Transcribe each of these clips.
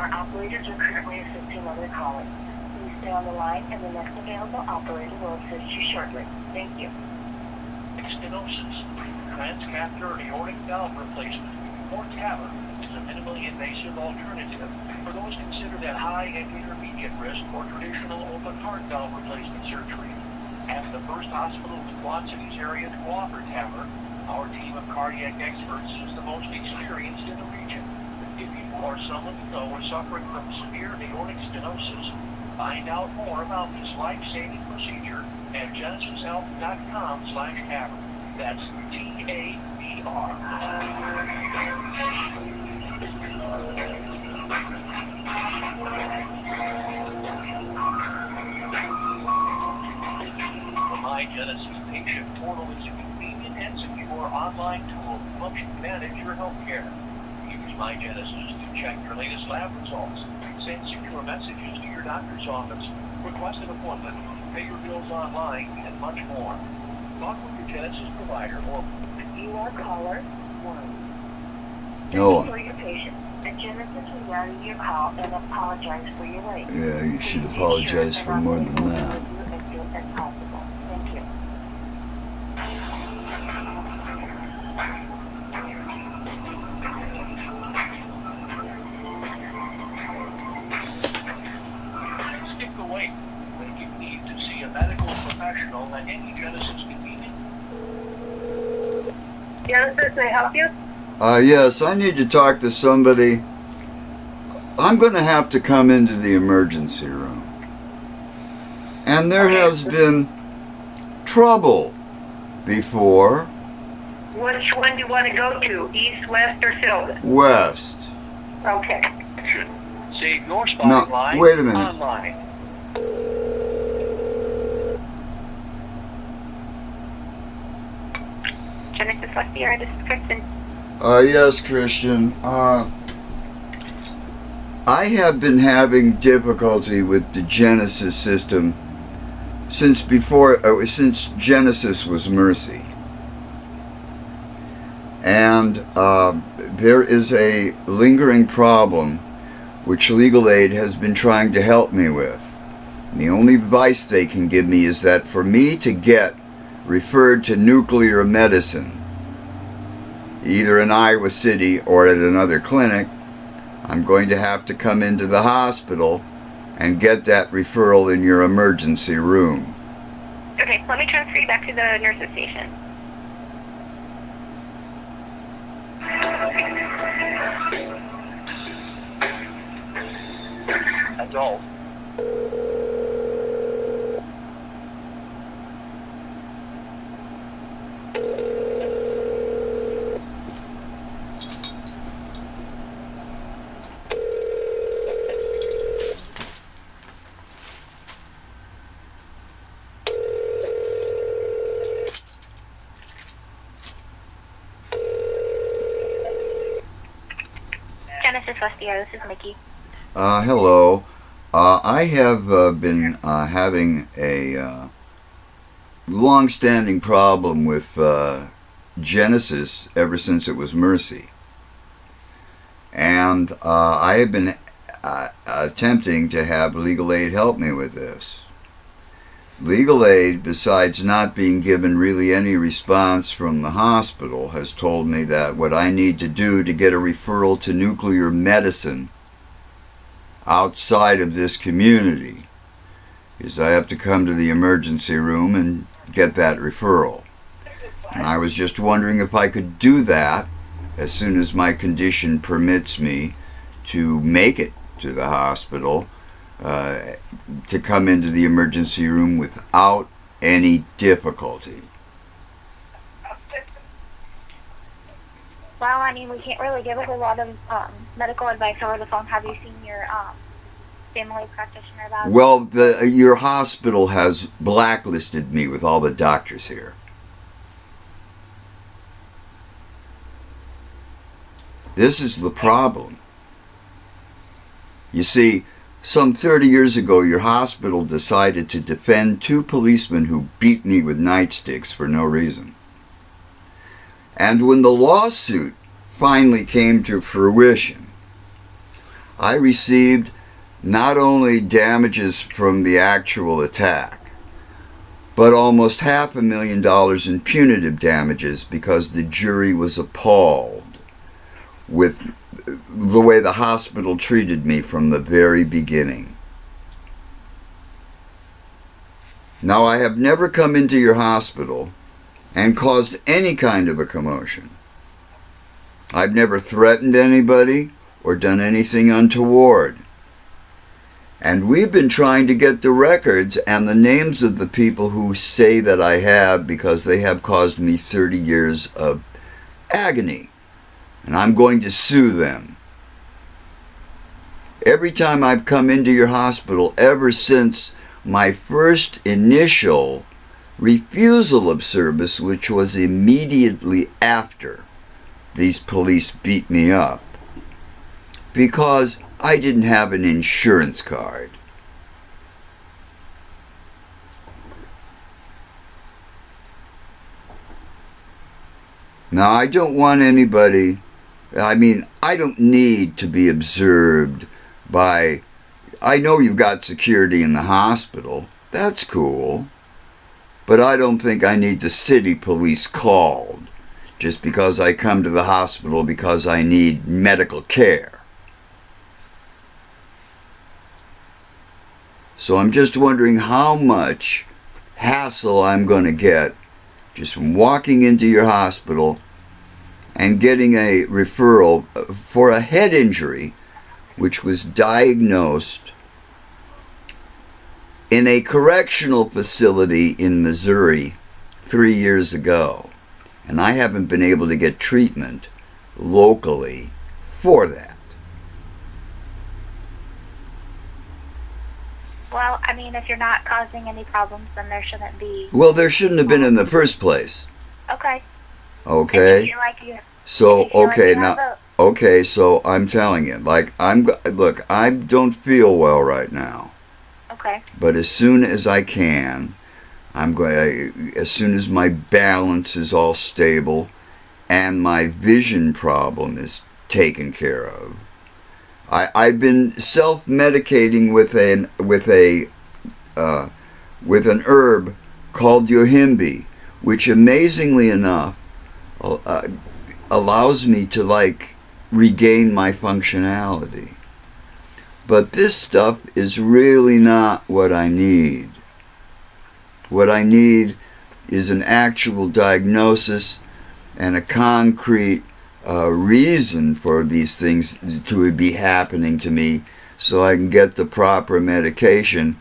Our operators are currently assisting other callers. Please stay on the line and the next available operator will assist you shortly. Thank you. Stenosis, transcatheter aortic valve replacement, or TAVR, is a minimally invasive alternative for those considered at high and intermediate risk for traditional open heart valve replacement surgery. As the first hospital in the Quad Cities area to offer TAVR, our team of cardiac experts is the most experienced in the region. If you or someone you know is suffering from severe aortic stenosis, find out more about this life-saving procedure at genesishealth.com/TAVR. That's TAVR. The MyGenesis patient portal is a convenient and secure online tool to help you manage your health care. Use MyGenesis to check your latest lab results, send secure messages to your doctor's office, request an appointment, pay your bills online, and much more. Talk with your Genesis provider or... You are caller 1. Thank Oh. you for your patience. At Genesis, we value your call and apologize for your wait. Yeah, you should Please be apologize sure for more than that. that. As soon as possible. Thank you. Stick away when you need to see a medical professional at any Genesis convenient. Genesis, may I help you? Yes, I need to talk to somebody. I'm going to have to come into the emergency room. And there has been trouble before. Which one do you want to go to? East, west, or south? West. Okay. Save your spot No, in line wait a minute. online. Genesis, what's the this is Kristen. Yes, Christian. I have been having difficulty with the Genesis system since Genesis was Mercy. And there is a lingering problem which Legal Aid has been trying to help me with. And the only advice they can give me is that for me to get referred to nuclear medicine, either in Iowa City or at another clinic, I'm going to have to come into the hospital and get that referral in your emergency room. Okay, let me transfer you back to the nurse's station. Adult. Genesis Westia, this is Mickey. Hello. I have been having a long-standing problem with Genesis ever since it was Mercy. And I have been attempting to have Legal Aid help me with this. Legal Aid, besides not being given really any response from the hospital, has told me that what I need to do to get a referral to nuclear medicine outside of this community is I have to come to the emergency room and get that referral. And I was just wondering if I could do that as soon as my condition permits me to make it to the hospital, to come into the emergency room without any difficulty. Well, I mean, we can't really give a whole lot of medical advice over the phone. Have you seen your family practitioner about it? Well, your hospital has blacklisted me with all the doctors here. This is the problem. You see, some 30 years ago, your hospital decided to defend 2 policemen who beat me with nightsticks for no reason. And when the lawsuit finally came to fruition, I received not only damages from the actual attack, but almost $500,000 in punitive damages because the jury was appalled with the way the hospital treated me from the very beginning. Now, I have never come into your hospital and caused any kind of a commotion. I've never threatened anybody or done anything untoward. And we've been trying to get the records and the names of the people who say that I have, because they have caused me 30 years of agony. And I'm going to sue them. Every time I've come into your hospital, ever since my first initial refusal of service, which was immediately after these police beat me up, because I didn't have an insurance card. Now, I don't want anybody, I don't need to be observed by, I know you've got security in the hospital, that's cool, but I don't think I need the city police called just because I come to the hospital because I need medical care. So I'm just wondering how much hassle I'm going to get just from walking into your hospital and getting a referral for a head injury which was diagnosed in a correctional facility in Missouri 3 years ago. And I haven't been able to get treatment locally for that. Well, I mean, if you're not causing any problems, then there shouldn't be. Well, there shouldn't have been in the first place. Okay. Okay. If you feel like you, So, if you feel like okay, you now, have okay, so I'm telling you, like, look, I don't feel well right now. okay. But as soon as I can, as soon as my balance is all stable and my vision problem is taken care of, I've been self-medicating with an herb called yohimbe, which amazingly enough allows me to like regain my functionality. But this stuff is really not what I need. What I need is an actual diagnosis and a concrete reason for these things to be happening to me so I can get the proper medication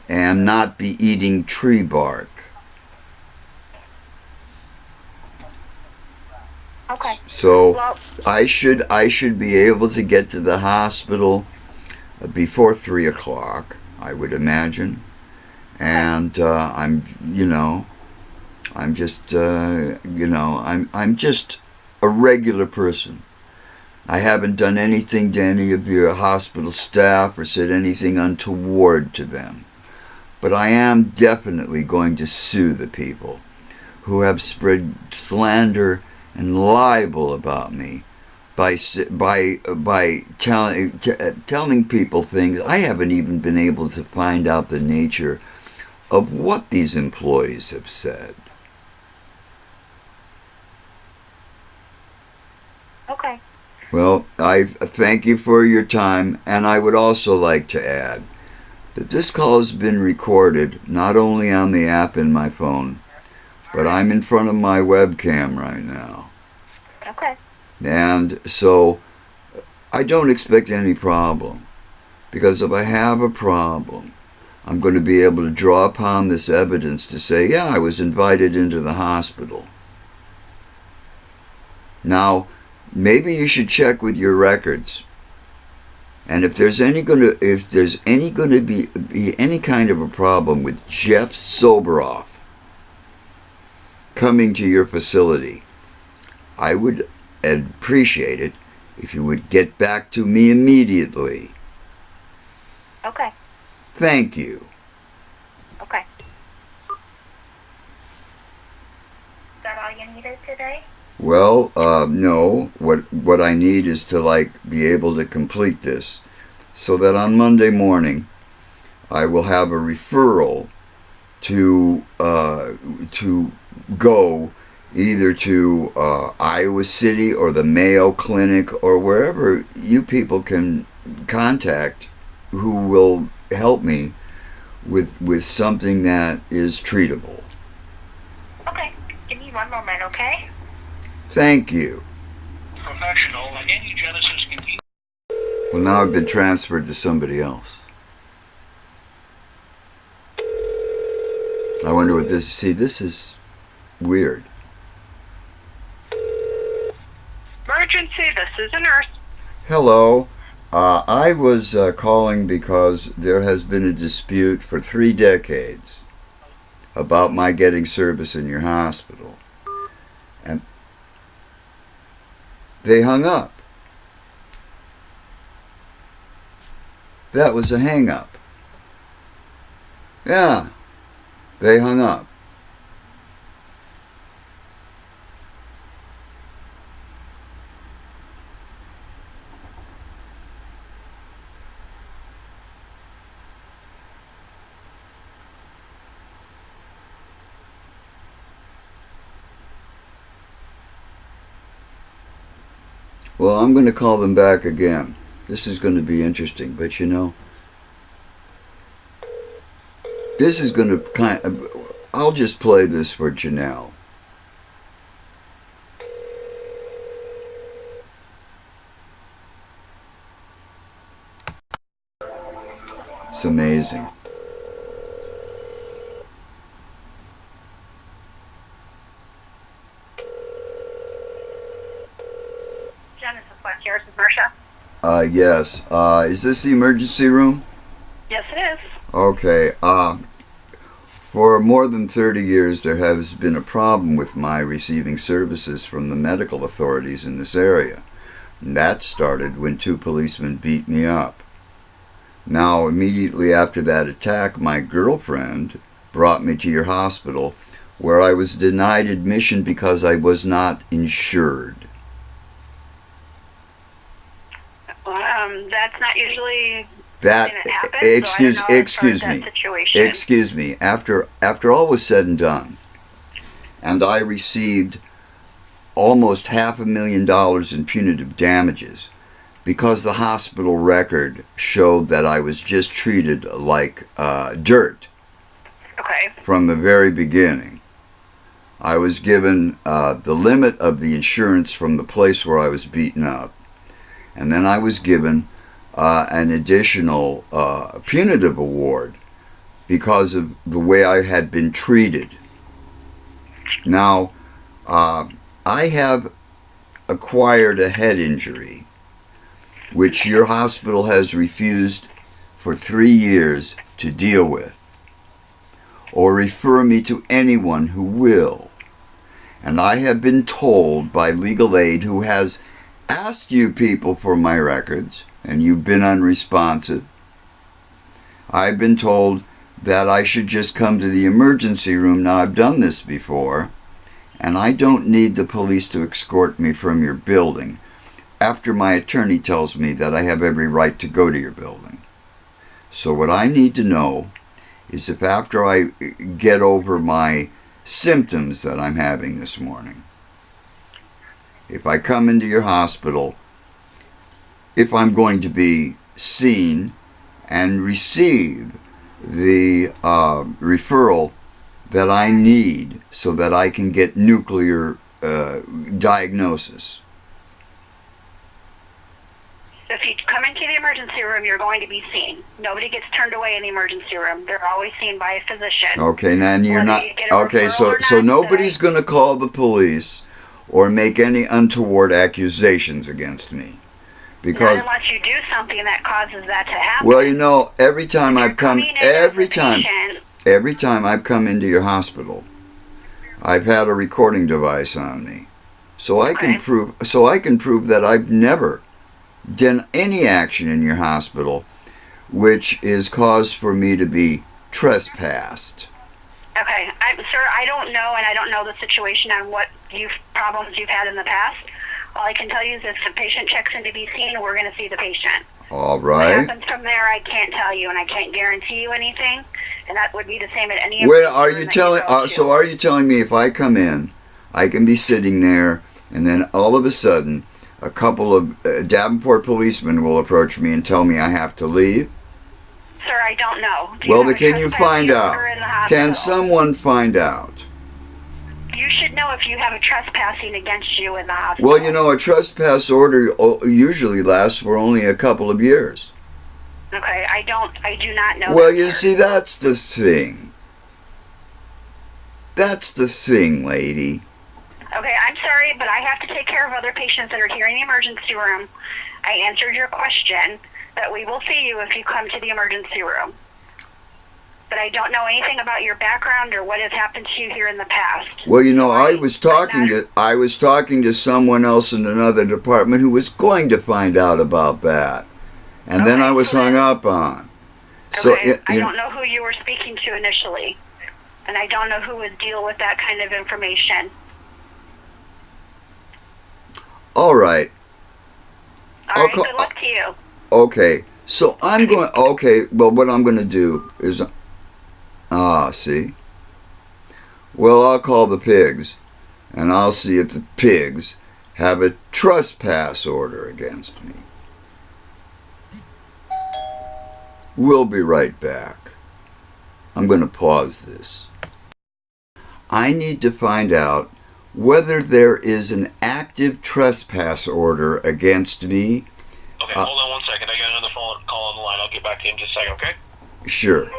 and not be eating tree bark. Okay. So Well, I should be able to get to the hospital before 3 o'clock, I would imagine. And I'm just a regular person. I haven't done anything to any of your hospital staff or said anything untoward to them. But I am definitely going to sue the people who have spread slander and libel about me by telling people things. I haven't even been able to find out the nature of what these employees have said. okay. Well, I thank you for your time, and I would also like to add that this call has been recorded not only on the app in my phone, but I'm in front of my webcam right now. Okay. And so I don't expect any problem, because if I have a problem, I'm going to be able to draw upon this evidence to say, yeah, I was invited into the hospital. Now, maybe you should check with your records. And if there's any going to be any kind of a problem with Jeff Soberoff coming to your facility, I would appreciate it if you would get back to me immediately. Okay. Thank you. Okay. Is that all you needed today? Well, no. What I need is to be able to complete this. so that on Monday morning I will have a referral to go either to Iowa City or the Mayo Clinic or wherever you people can contact who will help me with something that is treatable. Okay, give me one moment, okay? Thank you. Professional, like any Genesis can keep. Well, now I've been transferred to somebody else. I wonder what this... See, this is weird. Emergency, this is a nurse. Hello. I was calling because there has been a dispute for 3 decades about my getting service in your hospital. And they hung up. That was a hang-up. Yeah, they hung up. Well, I'm going to call them back again. This is going to be interesting, but you know, this is going to I'll just play this for Janelle. It's amazing. Genesis West, yours is Marcia. Yes. Is this the emergency room? Yes, it is. Okay. For more than 30 years, there has been a problem with my receiving services from the medical authorities in this area. And that started when 2 policemen beat me up. Now, immediately after that attack, my girlfriend brought me to your hospital, where I was denied admission because I was not insured. That's not usually That when it happens, excuse so I don't know as far as me. that situation. Excuse me. After all was said and done, and I received almost $500,000 in punitive damages because the hospital record showed that I was just treated like dirt Okay. from the very beginning. I was given the limit of the insurance from the place where I was beaten up, and then I was given an additional punitive award because of the way I had been treated. Now, I have acquired a head injury, which your hospital has refused for 3 years to deal with, or refer me to anyone who will. And I have been told by legal aid, who has asked you people for my records, and you've been unresponsive. I've been told that I should just come to the emergency room. Now, I've done this before, and I don't need the police to escort me from your building after my attorney tells me that I have every right to go to your building. So what I need to know is if after I get over my symptoms that I'm having this morning, if I come into your hospital, if I'm going to be seen and receive the referral that I need so that I can get nuclear diagnosis. So if you come into the emergency room, you're going to be seen. Nobody gets turned away in the emergency room. They're always seen by a physician. Okay, now you're Whether not... you get a Okay, referral or so not, nobody's going to call the police or make any untoward accusations against me. Because... Not unless you do something that causes that to happen. Well, you know, every time I've come... Coming in as a patient, Every time I've come into your hospital, I've had a recording device on me. So I can prove that I've never done any action in your hospital which is cause for me to be trespassed. Okay, sir, I don't know, and I don't know the situation on what problems you've had in the past. All I can tell you is if the patient checks in to be seen, we're going to see the patient. All What right. happens from there, I can't tell you, and I can't guarantee you anything. And that would be the same at any. Where are you that telling? go to. So are you telling me if I come in, I can be sitting there, and then all of a sudden, a couple of Davenport policemen will approach me and tell me I have to leave? Sir, I don't know. Do Well, have then a can you trespassing find out? order in the hospital? Can someone find out? You should know if you have a trespassing against you in the hospital. Well, you know, a trespass order usually lasts for only a couple of years. Okay, I do not know. Well, that, you sir. see, that's the thing. That's the thing, lady. Okay, I'm sorry, but I have to take care of other patients that are here in the emergency room. I answered your question that we will see you if you come to the emergency room. But I don't know anything about your background or what has happened to you here in the past. Well, you know, I Sorry, was talking to someone else in another department who was going to find out about that, and then Okay, I was so hung then- up on. Okay, So I don't know who you were speaking to initially, and I don't know who would deal with that kind of information. all right, All right, Okay, good luck to you. okay. So I'm going. Okay, well, what I'm going to do is, see. Well, I'll call the pigs, and I'll see if the pigs have a trespass order against me. We'll be right back. I'm going to pause this. I need to find out whether there is an active trespass order against me. Okay, hold on 1 second. I got another phone call on the line. I'll get back to you in just a second, okay? Sure.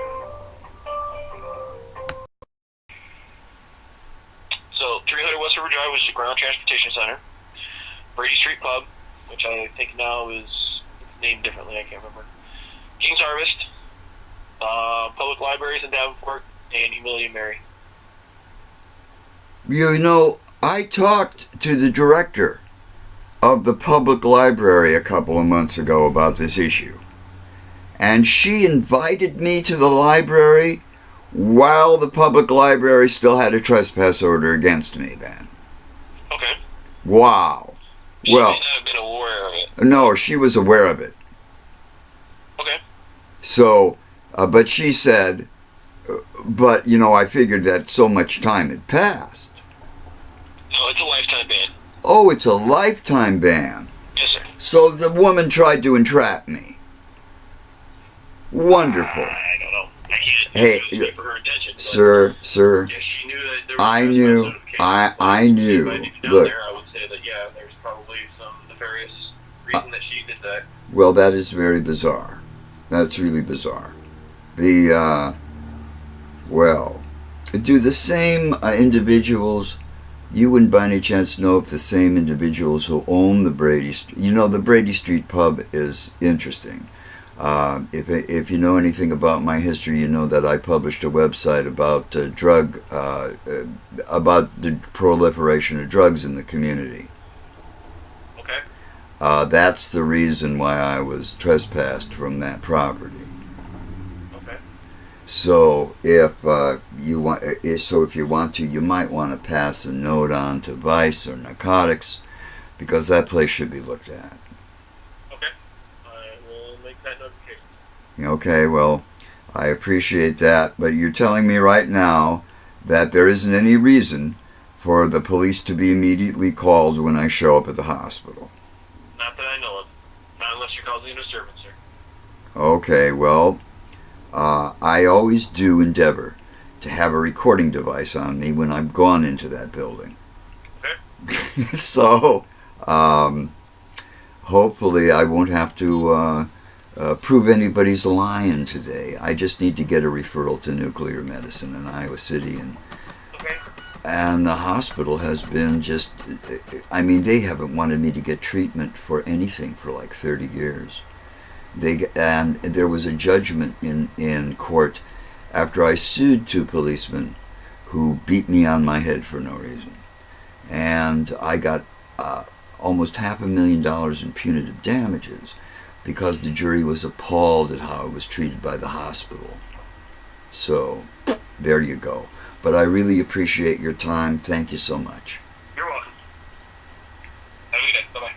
So, 300 West River Drive was the Ground Transportation Center. Brady Street Pub, which I think now is named differently, I can't remember. King's Harvest, Public Libraries in Davenport, and Humility Mary. You know, I talked to the director of the public library a couple of months ago about this issue. And she invited me to the library while the public library still had a trespass order against me then. Okay. Wow. She Well, may not have been aware of it. no, she was aware of it. Okay. So, but she said, but, you know, I figured that so much time had passed. No, it's a lifetime ban. Oh, it's a lifetime ban. Yes, sir. So the woman tried to entrap me. Wonderful. I don't know. I can't Hey, speak for her intention. But Sir, if she knew that there was I a knew, notification, I knew. if I knew down Look, there, I would say that, yeah, there's probably some nefarious reason that she did that. well, that is very bizarre. That's really bizarre. Well, do the same individuals, you wouldn't by any chance know if the same individuals who own the Brady Street, you know, the Brady Street Pub is interesting. If you know anything about my history, you know that I published a website about about the proliferation of drugs in the community. Okay. That's the reason why I was trespassed from that property. Okay. So if you want to, you might want to pass a note on to Vice or Narcotics, because that place should be looked at. Okay. I will make that notification. Okay, well, I appreciate that, but you're telling me right now that there isn't any reason for the police to be immediately called when I show up at the hospital. Not that I know of. Not unless you're causing a disturbance, sir. Okay, well, I always do endeavor to have a recording device on me when I've gone into that building. Okay. So, hopefully I won't have to prove anybody's lying today. I just need to get a referral to nuclear medicine in Iowa City, Okay. and the hospital has been just, I mean, they haven't wanted me to get treatment for anything for like 30 years. And there was a judgment in court after I sued two policemen who beat me on my head for no reason. And I got almost $500,000 in punitive damages because the jury was appalled at how I was treated by the hospital. So, there you go. But I really appreciate your time. Thank you so much. You're welcome. Have a good day. Bye-bye.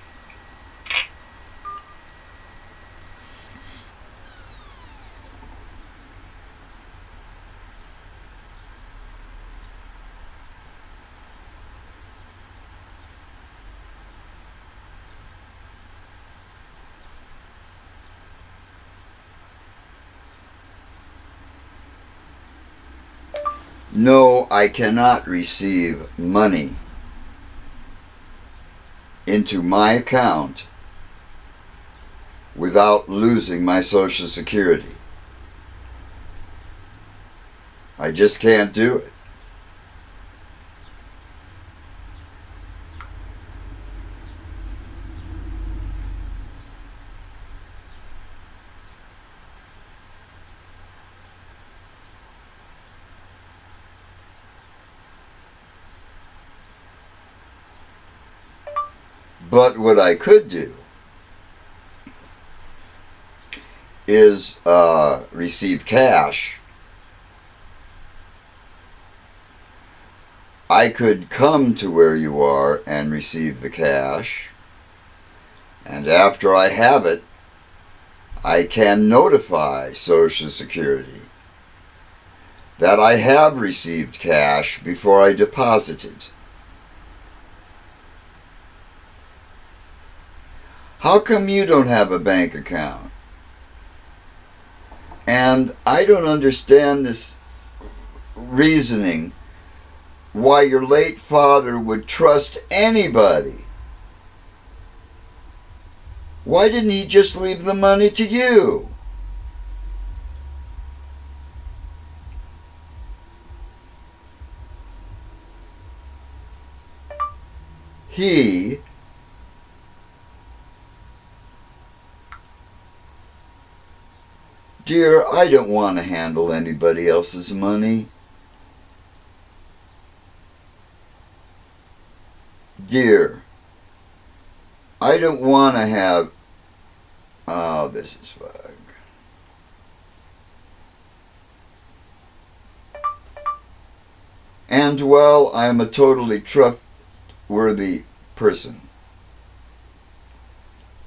No, I cannot receive money into my account without losing my Social Security. I just can't do it. But what I could do is receive cash. I could come to where you are and receive the cash, and after I have it, I can notify Social Security that I have received cash before I deposit it. How come you don't have a bank account? And I don't understand this reasoning why your late father would trust anybody. Why didn't he just leave the money to you? Dear, I don't want to handle anybody else's money. Dear, I don't want to have... Oh, this is fun. And, well, I am a totally trustworthy person.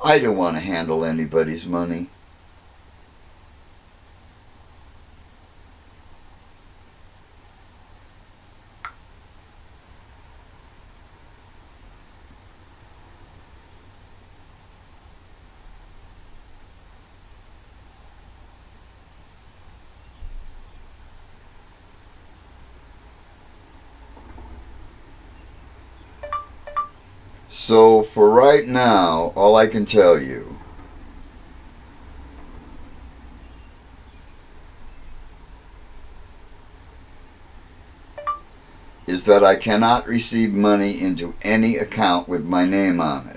I don't want to handle anybody's money. So for right now, all I can tell you is that I cannot receive money into any account with my name on it.